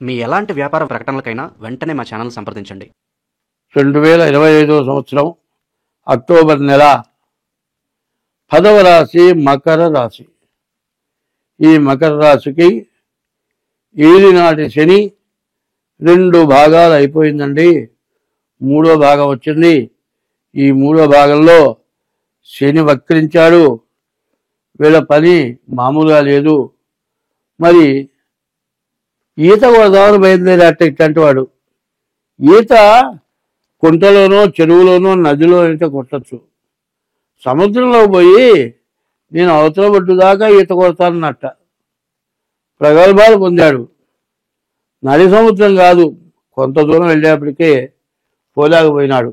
మీ ఎలాంటి వ్యాపార ప్రకటనలకైనా వెంటనే మా ఛానల్ సంప్రదించండి. 2025 సంవత్సరం అక్టోబర్ నెల 10వ రాశి మకర రాశి. ఈ మకర రాశికి ఏలినాటి శని 2 భాగాలు అయిపోయిందండి. 3వ భాగం వచ్చింది. ఈ 3వ భాగంలో శని వక్రించాడు. వీళ్ళ పని మామూలుగా లేదు. మరి ఈత కొడదామని బయలుదేరాట. ఇట్లాంటి వాడు ఈత కుంటలోనో చెరువులోనో నదిలో అయితే కొట్టచ్చు. సముద్రంలో పోయి నేను అవతల ఒడ్డు దాకా ఈత కొడతానన్నట్ట ప్రగల్భాలు పొందాడు. నది సముద్రం కాదు, కొంత దూరం వెళ్ళేప్పటికే పోలేకపోయినాడు.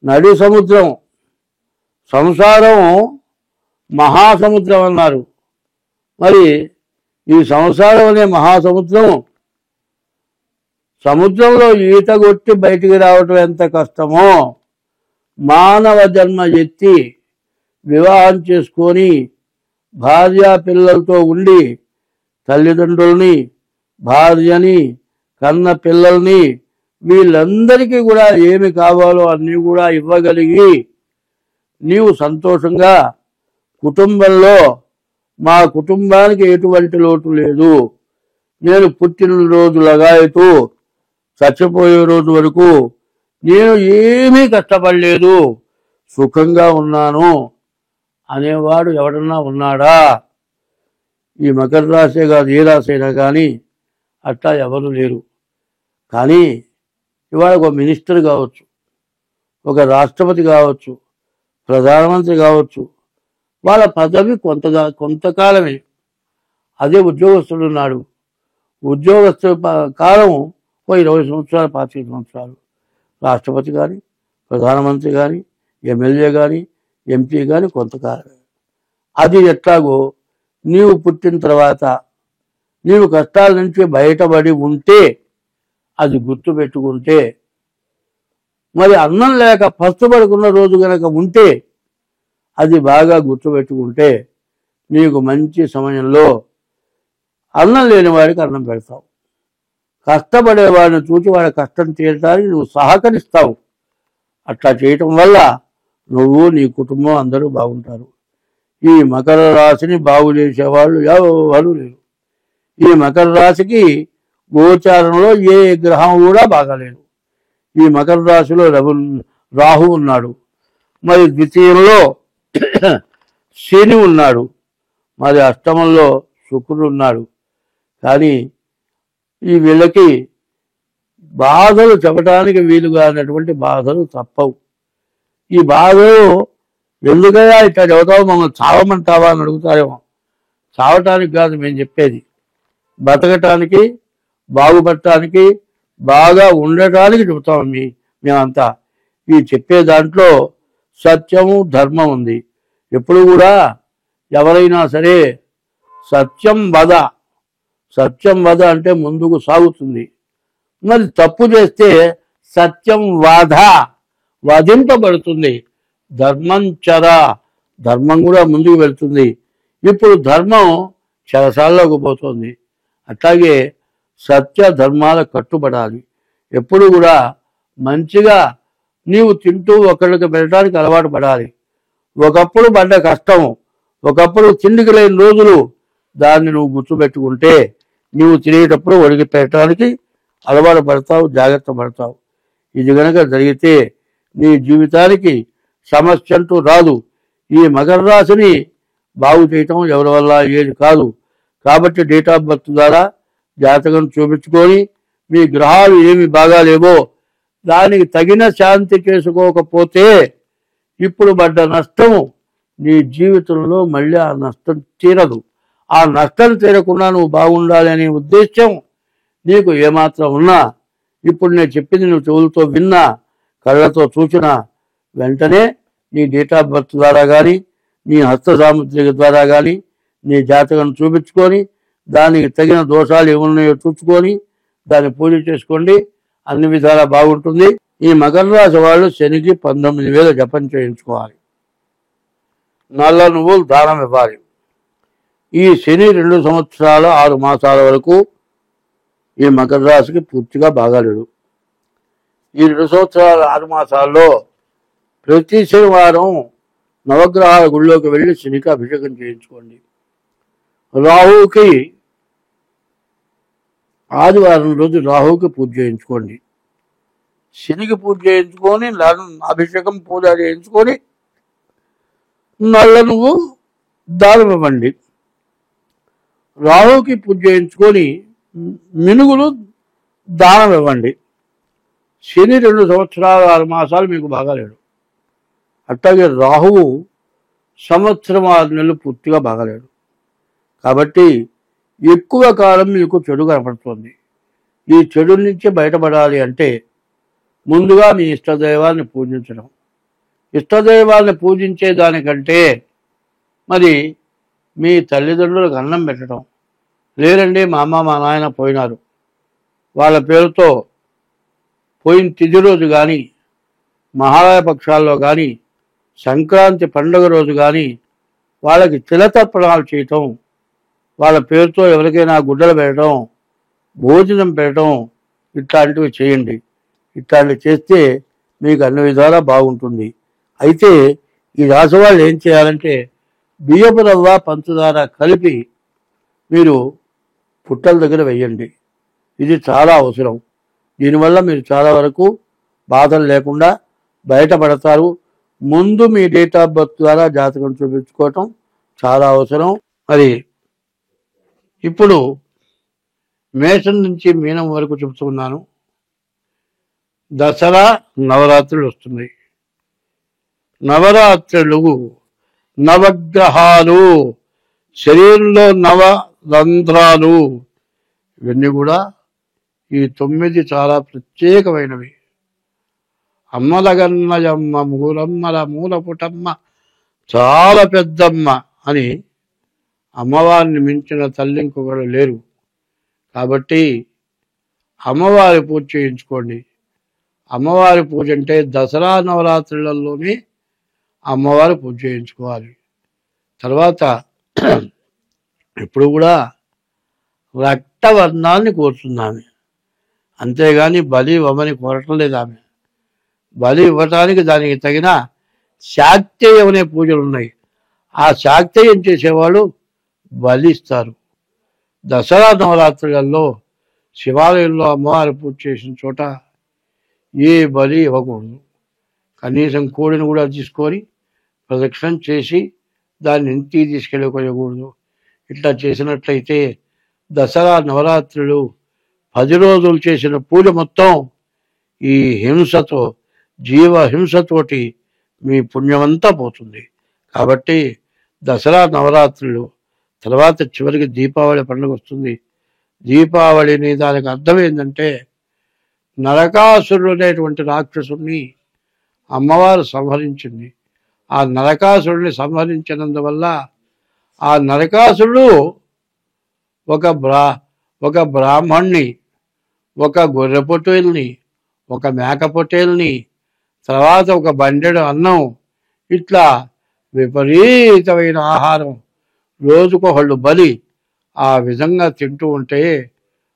నది సముద్రం, సంసారం మహాసముద్రం అన్నారు. మరి ఈ సంసారం అనే మహాసముద్రం, సముద్రంలో ఈత కొట్టి బయటికి రావటం ఎంత కష్టమో, మానవ జన్మ ఎత్తి వివాహం చేసుకొని భార్య పిల్లలతో ఉండి తల్లిదండ్రుల్ని, భార్యని, కన్న పిల్లల్ని వీళ్ళందరికీ కూడా ఏమి కావాలో అన్నీ కూడా ఇవ్వగలిగి నీవు సంతోషంగా కుటుంబంలో, మా కుటుంబానికి ఎటువంటి లోటు లేదు, నేను పుట్టినరోజు లగాయతూ చచ్చిపోయే రోజు వరకు నేను ఏమీ కష్టపడలేదు, సుఖంగా ఉన్నాను అనేవాడు ఎవడన్నా ఉన్నాడా? ఈ మకర రాశే కాదు, ఏ రాశి అయినా కానీ అట్లా ఎవరు లేరు. కానీ ఇవాళ ఒక మినిస్టర్ కావచ్చు, ఒక రాష్ట్రపతి కావచ్చు, ప్రధానమంత్రి కావచ్చు, వాళ్ళ పదవి కొంతకాలమే. అదే ఉద్యోగస్తుడు ఉన్నాడు. ఉద్యోగస్తు కాలం ఓ 20 సంవత్సరాలు, 25 సంవత్సరాలు. రాష్ట్రపతి కానీ, ప్రధానమంత్రి కానీ, ఎమ్మెల్యే కానీ, ఎంపీ కానీ కొంతకాలమే. అది ఎట్లాగో నీవు పుట్టిన తర్వాత నీవు కష్టాల నుంచి బయటపడి ఉంటే, అది గుర్తుపెట్టుకుంటే, మరి అన్నం లేక పస్తుపడుకున్న రోజు కనుక ఉంటే, అది బాగా గుర్తుపెట్టుకుంటే నీకు మంచి సమయంలో అన్నం లేని వాడికి అన్నం పెడతావు. కష్టపడేవాడిని చూసి వాడి కష్టం తీరడానికి నువ్వు సహకరిస్తావు. అట్లా చేయటం వల్ల నువ్వు, నీ కుటుంబం అందరూ బాగుంటారు. ఈ మకర రాశిని బాగు చేసేవాళ్ళు ఎవరు లేరు. ఈ మకర రాశికి గోచారంలో ఏ గ్రహం కూడా బాగాలేదు. ఈ మకర రాశిలో రాహు ఉన్నాడు, మరి ద్వితీయంలో శని ఉన్నాడు, మరి అష్టమంలో శుక్రుడు ఉన్నాడు. కానీ ఈ వీళ్ళకి బాధలు చెప్పడానికి వీలుగా అన్నటువంటి బాధలు తప్పవు. ఈ బాధలు ఎందుకయ్యా ఇట్లా చెబుతావు, మమ్మల్ని చావమంటావా అని అడుగుతారేమో. చావటానికి కాదు మేము చెప్పేది, బతకటానికి, బాగుపడటానికి, బాగా ఉండటానికి చెబుతాం. మేమంతా ఈ చెప్పే దాంట్లో సత్యము, ధర్మం ఉంది. ఎప్పుడు కూడా ఎవరైనా సరే సత్యం వద, సత్యం వద అంటే ముందుకు సాగుతుంది. మరి తప్పు చేస్తే సత్యం వధ, వధింపబడుతుంది. ధర్మం చర, ధర్మం కూడా ముందుకు వెళ్తుంది. ఇప్పుడు ధర్మం చెరసాల్లోకి పోతుంది. అట్లాగే సత్య ధర్మాల కట్టుబడాలి. ఎప్పుడు కూడా మంచిగా నీవు తింటూ ఒకళ్ళకి పెట్టడానికి అలవాటు పడాలి. ఒకప్పుడు పడ్డ కష్టం, ఒకప్పుడు తిండికి లేని రోజులు, దాన్ని నువ్వు గుర్తుపెట్టుకుంటే నీవు తినేటప్పుడు ఒడిగి పెట్టడానికి అలవాటు పడతావు, జాగ్రత్త పడతావు. ఇది కనుక జరిగితే నీ జీవితానికి సమస్య అంటూ రాదు. ఈ మకర రాశిని బాగు చేయటం ఎవరి వల్ల ఏది కాదు. కాబట్టి డేట్ ఆఫ్ బర్త్ ద్వారా జాతకం చూపించుకొని మీ గ్రహాలు ఏమి బాగాలేవో దానికి తగిన శాంతి చేసుకోకపోతే ఇప్పుడు పడ్డ నష్టం నీ జీవితంలో మళ్ళీ ఆ నష్టం తీరదు. ఆ నష్టం తీరకుండా నువ్వు బాగుండాలి అనే ఉద్దేశం నీకు ఏమాత్రం ఉన్నా, ఇప్పుడు నేను చెప్పింది నువ్వు చెవులతో విన్నా, కళ్ళతో చూసినా, వెంటనే నీ డేట్ ఆఫ్ బర్త్ ద్వారా కానీ, నీ హస్త సాముద్రిక ద్వారా కానీ నీ జాతకం చూపించుకొని దానికి తగిన దోషాలు ఏమున్నాయో చూసుకొని దాన్ని పూజ చేసుకోండి. అన్ని విధాలా బాగుంటుంది. ఈ మకర రాశి వాళ్ళు శనికి 19,000 జపం చేయించుకోవాలి. నల్ల నువ్వులు దానం ఇవ్వాలి. ఈ శని 2 సంవత్సరాల 6 మాసాల వరకు ఈ మకర రాశికి పూర్తిగా బాగాలేడు. ఈ 2 సంవత్సరాల 6 మాసాల్లో ప్రతి శనివారం నవగ్రహాల గుళ్ళోకి వెళ్ళి శనికి అభిషేకం చేయించుకోండి. రాహువుకి ఆదివారం రోజు రాహువుకి పూజ చేయించుకోండి. శనికి పూజ చేయించుకొని అభిషేకం పూజ చేయించుకొని నల్ల నువ్వు దానం ఇవ్వండి. రాహువుకి పూజ చేయించుకొని మినుగులు దానం ఇవ్వండి. శని 2 సంవత్సరాలు 6 మాసాలు మీకు బాగాలేడు. అట్లాగే రాహువు సంవత్సరం 6 నెలలు పూర్తిగా బాగాలేడు. కాబట్టి ఎక్కువ కాలం మీకు చెడు కనపడుతుంది. ఈ చెడు నుంచి బయటపడాలి అంటే ముందుగా మీ ఇష్టదైవాన్ని పూజించడం. ఇష్టదైవాన్ని పూజించే దానికంటే మరి మీ తల్లిదండ్రులకు అన్నం పెట్టడం. లేదండి మా అమ్మ మా నాయన పోయినారు, వాళ్ళ పేరుతో పోయిన తిథి రోజు కానీ, మహాలయ పక్షాల్లో కానీ, సంక్రాంతి పండుగ రోజు కానీ వాళ్ళకి తిలతర్పణాలు చేయటం, వాళ్ళ పేరుతో ఎవరికైనా గుడ్డలు పెట్టడం, భోజనం పెట్టడం, ఇట్లాంటివి చేయండి. ఇట్లాంటివి చేస్తే మీకు అన్ని విధాలా బాగుంటుంది. అయితే ఈ రాశి వాళ్ళు ఏం చేయాలంటే బియ్యపు రవ్వ పంచదార కలిపి మీరు పుట్టల దగ్గర వేయండి. ఇది చాలా అవసరం. దీనివల్ల మీరు చాలా వరకు బాధలు లేకుండా బయటపడతారు. ముందు మీ డేట్ ఆఫ్ బర్త్ ద్వారా జాతకం చూపించుకోవటం చాలా అవసరం. మరి ఇప్పుడు మేషం నుంచి మీనం వరకు చెబుతున్నాను. దసరా నవరాత్రులు వస్తున్నాయి. నవరాత్రులు నవగ్రహాలు, శరీరంలో నవరంధ్రాలు, ఇవన్నీ కూడా ఈ 9 చాలా ప్రత్యేకమైనవి. అమ్మలగన్నయమ్మ మూలమ్మల మూలపుటమ్మ చాలా పెద్దమ్మ అని అమ్మవారిని మించిన తల్లి ఇంకొకరు లేరు. కాబట్టి అమ్మవారి పూజ చేయించుకోండి. అమ్మవారి పూజ అంటే దసరా నవరాత్రులలోనే అమ్మవారి పూజ చేయించుకోవాలి. తర్వాత ఇప్పుడు కూడా రక్తవర్ణాన్ని కోరుతుంది. అంతేగాని బలి ఇవ్వమని కోరటం లేదు ఆమె. బలి ఇవ్వటానికి దానికి తగిన శాక్తేయం అనే పూజలు ఉన్నాయి. ఆ శాక్తేయం చేసేవాళ్ళు బలి ఇస్తారు. దసరా నవరాత్రులలో శివాలయంలో అమ్మవారి పూజ చేసిన చోట ఏ బలి ఇవ్వకూడదు. కనీసం కోడిని కూడా తీసుకొని ప్రదక్షిణం చేసి దాన్ని ఇంటికి తీసుకెళ్ళకూడదు. ఇట్లా చేసినట్లయితే దసరా నవరాత్రులు 10 రోజులు చేసిన పూజ మొత్తం ఈ హింసతో, జీవ హింసతోటి మీ పుణ్యమంతా పోతుంది. కాబట్టి దసరా నవరాత్రులు తర్వాత చివరికి దీపావళి పండుగ వస్తుంది. దీపావళిని దానికి అర్థం ఏంటంటే నరకాసురుడు అనేటువంటి రాక్షసుని అమ్మవారు సంహరించింది. ఆ నరకాసురుడిని సంహరించినందువల్ల ఆ నరకాసురుడు ఒక బ్రాహ్మణ్ణి, ఒక గొర్రె పొట్టేల్ని, ఒక మేక పొట్టేల్ని, తర్వాత ఒక బండెడు అన్నం, ఇట్లా విపరీతమైన ఆహారం రోజుకొకళ్ళు బలి ఆ విధంగా తింటూ ఉంటే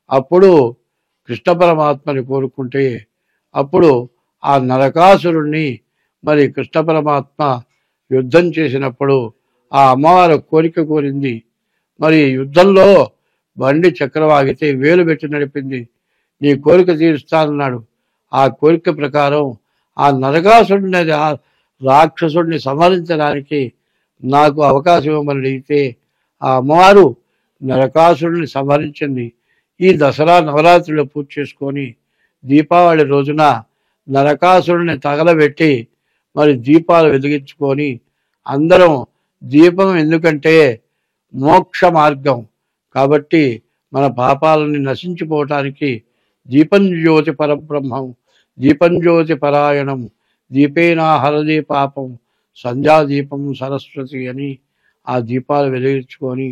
అప్పుడు కృష్ణ పరమాత్మని కోరుకుంటే అప్పుడు ఆ నరకాసురుణ్ణి మరి కృష్ణ పరమాత్మ యుద్ధం చేసినప్పుడు ఆ అమ్మవారు కోరిక కోరింది. మరి యుద్ధంలో బండి చక్రవాగితే వేలు పెట్టి నడిపింది. నీ కోరిక తీరుస్తానన్నాడు. ఆ కోరిక ప్రకారం ఆ నరకాసురుడిని, ఆ రాక్షసుడిని సంహరించడానికి నాకు అవకాశం ఇవ్వమని అడిగితే ఆ అమ్మవారు నరకాసురుడిని సంహరించింది. ఈ దసరా నవరాత్రులు పూజ చేసుకొని దీపావళి రోజున నరకాసురుడిని తగలబెట్టి మరి దీపాలు వెలిగించుకొని అందరం దీపం ఎందుకంటే మోక్ష మార్గం కాబట్టి మన పాపాలని నశించిపోవటానికి దీపం జ్యోతి పరబ్రహ్మం, దీపం జ్యోతి పరాయణం, దీపేనా హరదే పాపం, సంధ్యాదీపం సరస్వతి అని ఆ దీపాలు వెలిగించుకొని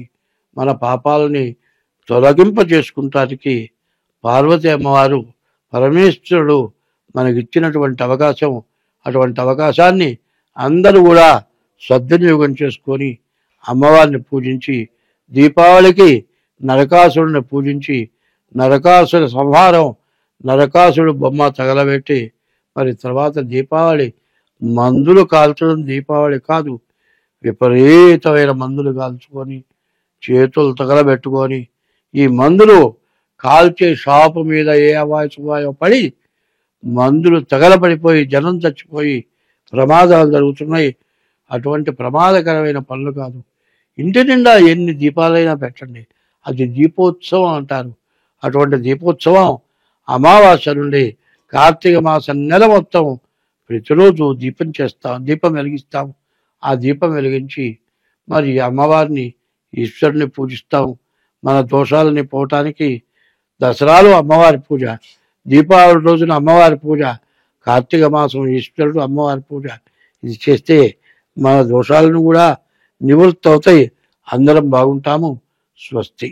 మన పాపాలని తొలగింప చేసుకుంటానికి పార్వతి అమ్మవారు పరమేశ్వరుడు మనకిచ్చినటువంటి అవకాశం. అటువంటి అవకాశాన్ని అందరూ కూడా సద్వినియోగం చేసుకొని అమ్మవారిని పూజించి దీపావళికి నరకాసురుడిని పూజించి నరకాసుర సంహారం, నరకాసుడు బొమ్మ తగలబెట్టి మరి తర్వాత దీపావళి మందులు కాల్చడం దీపావళి కాదు, విపరీతమైన మందులు కాల్చుకొని చేతులు తగలబెట్టుకొని ఈ మందులు కాల్చే షాపు మీద ఏ అవాయో పడి మందులు తగలబడిపోయి జనం చచ్చిపోయి ప్రమాదాలు జరుగుతున్నాయి. అటువంటి ప్రమాదకరమైన పనులు కాదు. ఇంటి నిండా ఎన్ని దీపాలైనా పెట్టండి, అది దీపోత్సవం అంటారు. అటువంటి దీపోత్సవం అమావాస్య నుండి కార్తీక మాసం నెల మొత్తం ప్రతిరోజు దీపం వెలిగిస్తాం. ఆ దీపం వెలిగించి మరి అమ్మవారిని ఈశ్వరుని పూజిస్తాం. మన దోషాలని పోవటానికి దసరాలో అమ్మవారి పూజ, దీపావళి రోజున అమ్మవారి పూజ, కార్తీక మాసం ఈశ్వరుడు అమ్మవారి పూజ. ఇది చేస్తే మన దోషాలను కూడా నివృత్తి అవుతాయి. అందరం బాగుంటాము. స్వస్తి.